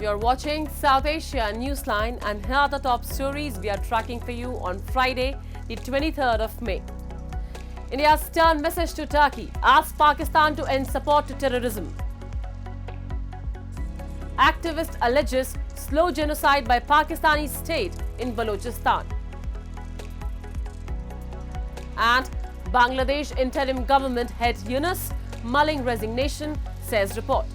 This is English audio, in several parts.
You're watching South Asia Newsline, and here are the top stories we are tracking for you on Friday, the 23rd of May. India's stern message to Turkey asks Pakistan to end support to terrorism. Activist alleges slow genocide by Pakistani State in Balochistan. And Bangladesh interim government head Yunus mulling resignation, says report.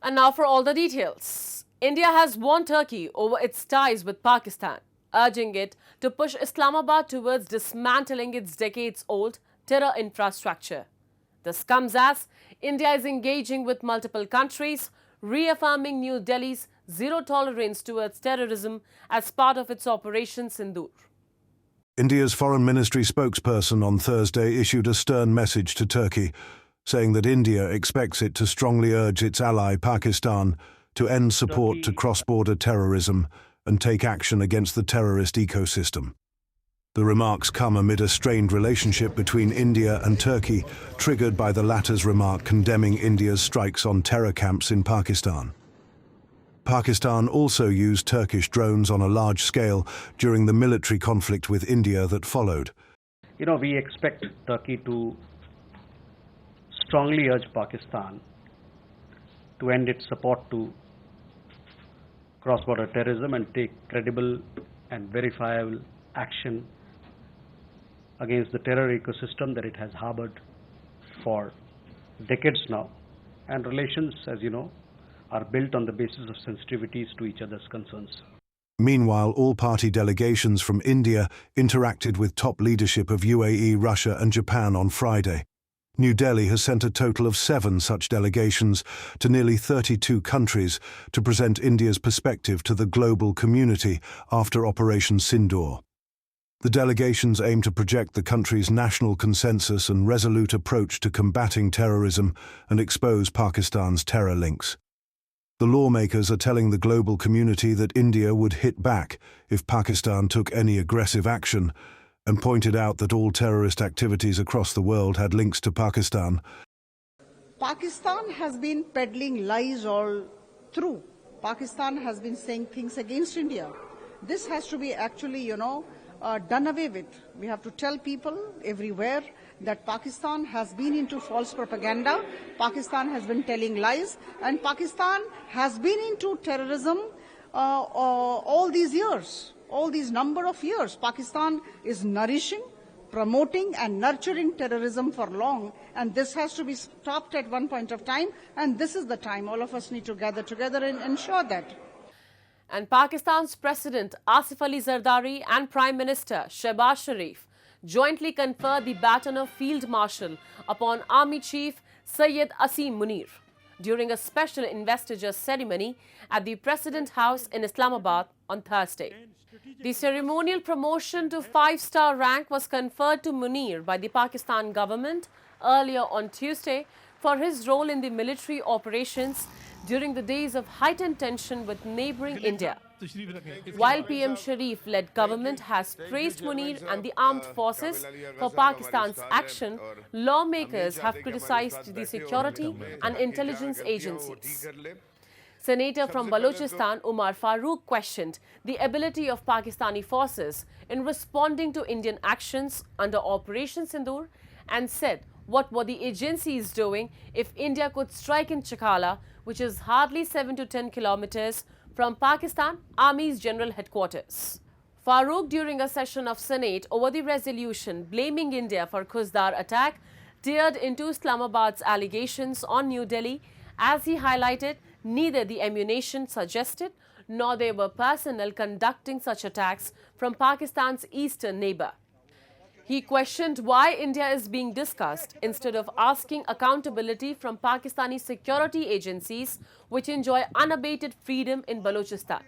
And now for all the details. India has warned Turkey over its ties with Pakistan, urging it to push Islamabad towards dismantling its decades-old terror infrastructure. This comes as India is engaging with multiple countries, reaffirming New Delhi's zero tolerance towards terrorism as part of its Operation Sindoor. India's Foreign Ministry spokesperson on Thursday issued a stern message to Turkey, saying that India expects it to strongly urge its ally Pakistan to end support to cross-border terrorism and take action against the terrorist ecosystem. The remarks come amid a strained relationship between India and Turkey, triggered by the latter's remark condemning India's strikes on terror camps in Pakistan. Pakistan also used Turkish drones on a large scale during the military conflict with India that followed. We expect Turkey to strongly urge Pakistan to end its support to cross-border terrorism and take credible and verifiable action against the terror ecosystem that it has harbored for decades now. And relations, as you know, are built on the basis of sensitivities to each other's concerns. Meanwhile, all-party delegations from India interacted with top leadership of UAE, Russia and Japan on Friday. New Delhi has sent a total of 7 such delegations to nearly 32 countries to present India's perspective to the global community after Operation Sindoor. The delegations aim to project the country's national consensus and resolute approach to combating terrorism and expose Pakistan's terror links. The lawmakers are telling the global community that India would hit back if Pakistan took any aggressive action, and pointed out that all terrorist activities across the world had links to Pakistan. Pakistan has been peddling lies all through. Pakistan has been saying things against India. This has to be actually, done away with. We have to tell people everywhere that Pakistan has been into false propaganda, Pakistan has been telling lies, and Pakistan has been into terrorism all these years. All these number of years, Pakistan is nourishing, promoting and nurturing terrorism for long, and this has to be stopped at one point of time, and this is the time all of us need to gather together and ensure that. And Pakistan's President Asif Ali Zardari and Prime Minister Shehbaz Sharif jointly conferred the baton of Field Marshal upon Army Chief Asim Munir during a special investiture ceremony at the President House in Islamabad on Thursday. The ceremonial promotion to 5-star rank was conferred to Munir by the Pakistan government earlier on Tuesday for his role in the military operations during the days of heightened tension with neighboring India. While PM Sharif-led government has praised Munir and the armed forces for Pakistan's action, lawmakers have criticized the security and intelligence agencies. Senator from Balochistan Umar Farooq questioned the ability of Pakistani forces in responding to Indian actions under Operation Sindoor and said what were the agencies doing if India could strike in Chakala, which is hardly 7 to 10 kilometers from Pakistan Army's general headquarters. Farooq, during a session of Senate over the resolution blaming India for Khuzdar attack, teared into Islamabad's allegations on New Delhi as he highlighted neither the ammunition suggested nor there were personnel conducting such attacks from Pakistan's eastern neighbor. He questioned why India is being discussed instead of asking accountability from Pakistani security agencies which enjoy unabated freedom in Balochistan.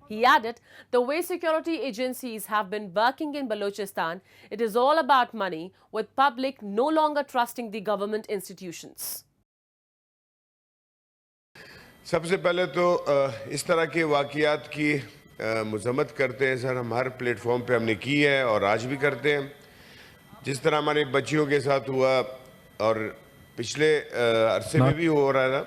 He added, the way security agencies have been working in Balochistan, it is all about money, with public no longer trusting the government institutions. सबसे पहले तो इस तरह के वाक़यात की मज़म्मत करते हैं sir, हम हर प्लेटफॉर्म पे हमने की है और आज भी करते हैं। जिस तरह हमारे बच्चियों के साथ हुआ और पिछले अरसे में भी हो रहा है,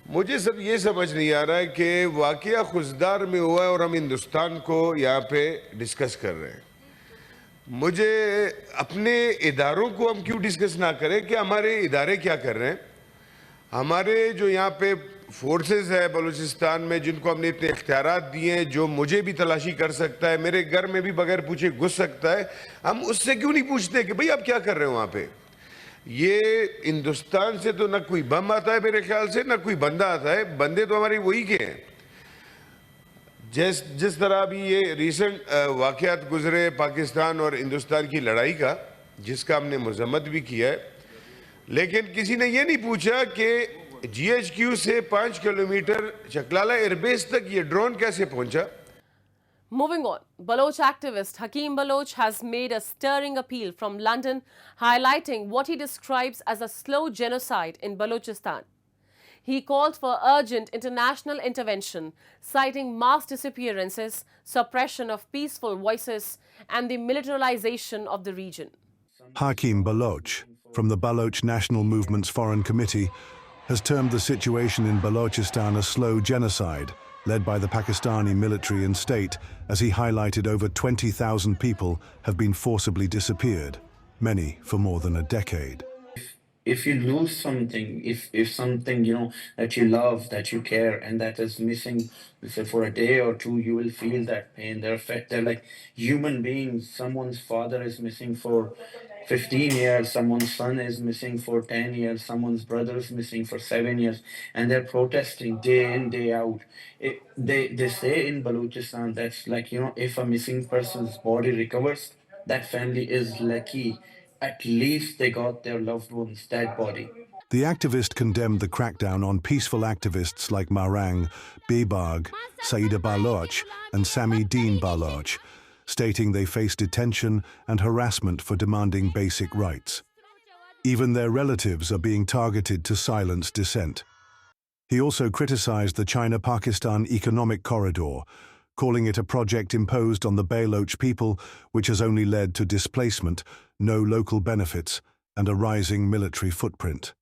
मुझे सब ये समझ नहीं आ रहा है कि वाकया खुजदार में हुआ है और हम हिंदुस्तान को यहाँ पे डिस्कस कर रहे हैं। मुझे अपने इदारों को हम क्यों डिस्कस ना करें कि हमारे इदारे क्या कर रहे हैं। हमारे जो यहाँ पे फोर्सेस है बलूचिस्तान में, जिनको हमने इतने इख्तियारात दिए हैं, जो मुझे भी तलाशी कर सकता है, मेरे घर में भी बगैर पूछे घुस सकता है, हम उससे क्यों नहीं पूछते कि भाई आप क्या कर रहे हो वहाँ पे। ये हिंदुस्तान से तो ना कोई बम आता है मेरे ख्याल से, ना कोई बंदा आता है। बंदे तो हमारे वही के हैं। जिस तरह अभी ये रिसेंट वाक़यात गुजरे पाकिस्तान और हिंदुस्तान की लड़ाई का, जिसका हमने मजम्मत भी किया है, लेकिन किसी ने ये नहीं पूछा कि GHQ से 5 किलोमीटर चकलाला एयरबेस तक ये ड्रोन कैसे पहुंचा। Moving on, Baloch activist Hakeem Baloch has made a stirring appeal from London, highlighting what he describes as a slow genocide in Balochistan. He called for urgent international intervention, citing mass disappearances, suppression of peaceful voices, and the militarization of the region. Hakeem Baloch, from the Baloch National Movement's Foreign Committee, has termed the situation in Balochistan a slow genocide, led by the Pakistani military and state, as he highlighted over 20,000 people have been forcibly disappeared, many for more than a decade. If you lose something, if something, that you love, that you care, and that is missing, say for a day or two, you will feel that pain. They're like human beings. Someone's father is missing for 15 years, someone's son is missing for 10 years, someone's brother is missing for 7 years, and they're protesting day in, day out. They say in Balochistan that's like, if a missing person's body recovers, that family is lucky. At least they got their loved one's dead body. The activist condemned the crackdown on peaceful activists like Marang, Bebag, Saida Baloch and Sami Deen Baloch, stating they face detention and harassment for demanding basic rights. Even their relatives are being targeted to silence dissent. He also criticized the China-Pakistan Economic Corridor, calling it a project imposed on the Baloch people which has only led to displacement, no local benefits, and a rising military footprint.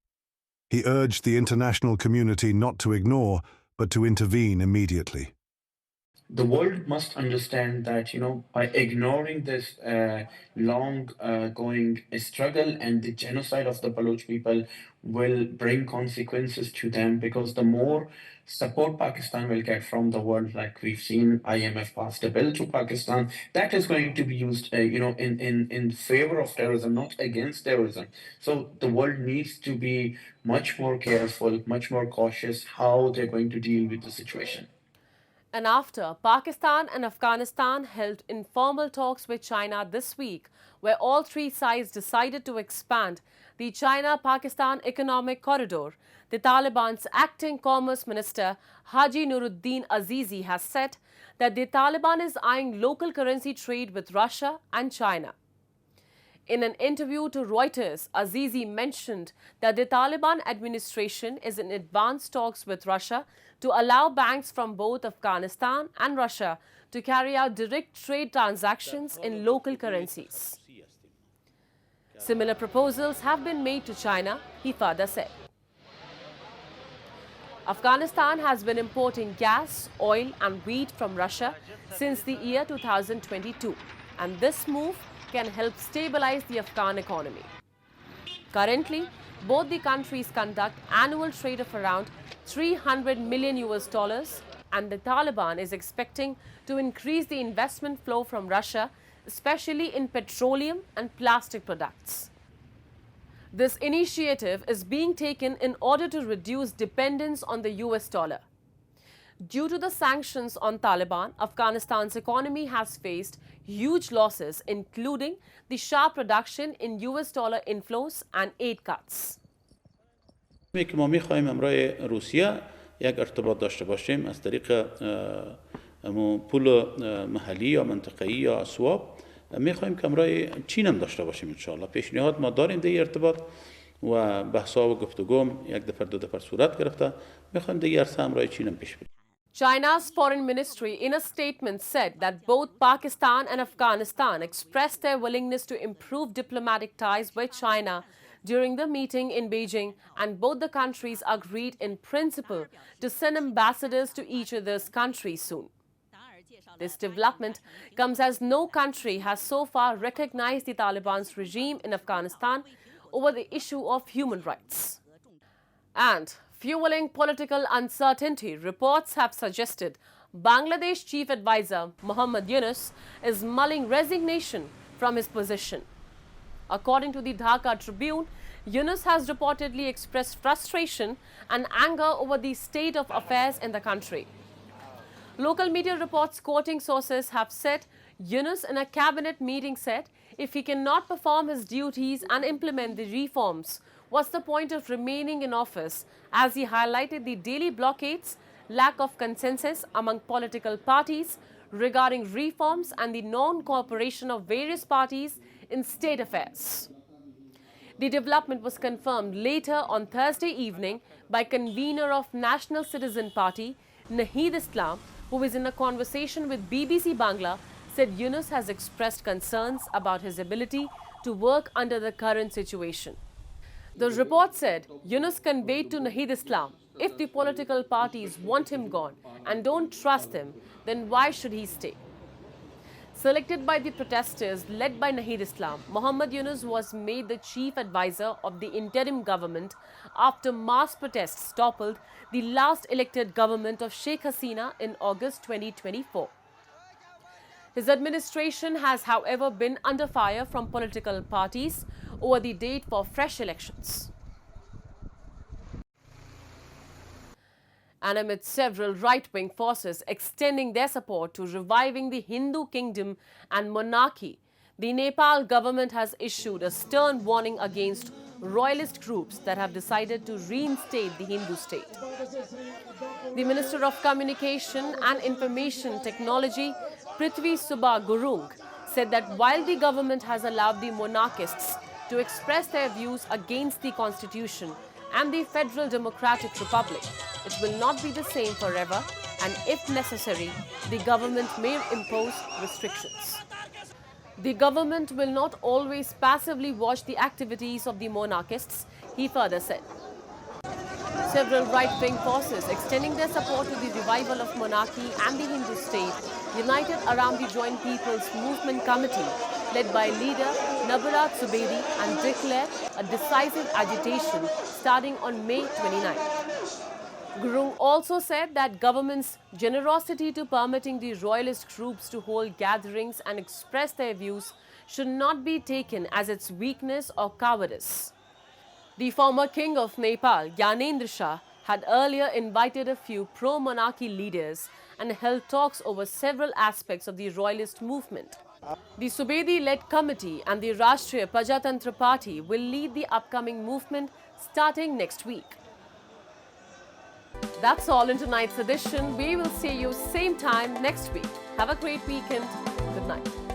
He urged the international community not to ignore, but to intervene immediately. The world must understand that, by ignoring this long-going struggle and the genocide of the Baloch people will bring consequences to them, because the more support Pakistan will get from the world, like we've seen IMF passed a bill to Pakistan, that is going to be used, in favor of terrorism, not against terrorism. So the world needs to be much more careful, much more cautious how they're going to deal with the situation. And after Pakistan and Afghanistan held informal talks with China this week, where all three sides decided to expand the China-Pakistan Economic Corridor, the Taliban's acting Commerce Minister Haji Nuruddin Azizi has said that the Taliban is eyeing local currency trade with Russia and China. In an interview to Reuters, Azizi mentioned that the Taliban administration is in advanced talks with Russia to allow banks from both Afghanistan and Russia to carry out direct trade transactions in local currencies. Similar proposals have been made to China, he further said. Afghanistan has been importing gas, oil and wheat from Russia since the year 2022, and this move can help stabilize the Afghan economy. Currently, both the countries conduct annual trade of around $300 million, and the Taliban is expecting to increase the investment flow from Russia, especially in petroleum and plastic products. This initiative is being taken in order to reduce dependence on the US dollar. Due to the sanctions on Taliban, Afghanistan's economy has faced huge losses, including the sharp reduction in US dollar inflows and aid cuts. ما می‌خوایم امروی روسیه یک ارتباط داشته باشیم از طریق پول محلی یا منطقه‌ای یا اسواب. می‌خوایم که امروی چین هم داشته باشیم ان شاء الله. پیشنهاد ما داریم در ارتباط و بحث‌ها و گفتگو یک دفعه دو دفعه صورت گرفته. می‌خوایم دیگه عرصه امروی چین هم پیش بریم. China's foreign ministry in a statement said that both Pakistan and Afghanistan expressed their willingness to improve diplomatic ties with China during the meeting in Beijing, and both the countries agreed in principle to send ambassadors to each other's countries soon. This development comes as no country has so far recognized the Taliban's regime in Afghanistan over the issue of human rights. And fueling political uncertainty, reports have suggested Bangladesh Chief Advisor Muhammad Yunus is mulling resignation from his position. According to the Dhaka Tribune, Yunus has reportedly expressed frustration and anger over the state of affairs in the country. Local media reports quoting sources have said Yunus in a cabinet meeting said if he cannot perform his duties and implement the reforms, what's the point of remaining in office, as he highlighted the daily blockades, lack of consensus among political parties regarding reforms and the non-cooperation of various parties in state affairs. The development was confirmed later on Thursday evening by convener of National Citizen Party, Naheed Islam, who is in a conversation with BBC Bangla, said Yunus has expressed concerns about his ability to work under the current situation. The report said Yunus conveyed to Naheed Islam, if the political parties want him gone and don't trust him, then why should he stay? Selected by the protesters led by Naheed Islam, Muhammad Yunus was made the chief advisor of the interim government after mass protests toppled the last elected government of Sheikh Hasina in August 2024. His administration has, however, been under fire from political parties over the date for fresh elections. And amid several right-wing forces extending their support to reviving the Hindu kingdom and monarchy, the Nepal government has issued a stern warning against royalist groups that have decided to reinstate the Hindu state. The Minister of Communication and Information Technology, Prithvi Subha Gurung, said that while the government has allowed the monarchists to express their views against the constitution and the Federal Democratic Republic, it will not be the same forever, and if necessary, the government may impose restrictions. The government will not always passively watch the activities of the monarchists, he further said. Several right-wing forces extending their support to the revival of monarchy and the Hindu state united around the Joint People's Movement Committee, led by leader Nabarat Subedi, and declared a decisive agitation starting on May 29. Gurung also said that government's generosity to permitting the royalist groups to hold gatherings and express their views should not be taken as its weakness or cowardice. The former king of Nepal, Gyanendra Shah, had earlier invited a few pro-monarchy leaders and held talks over several aspects of the royalist movement. The Subedi-led committee and the Rashtriya Prajatantra Party will lead the upcoming movement starting next week. That's all in tonight's edition. We will see you same time next week. Have a great weekend. Good night.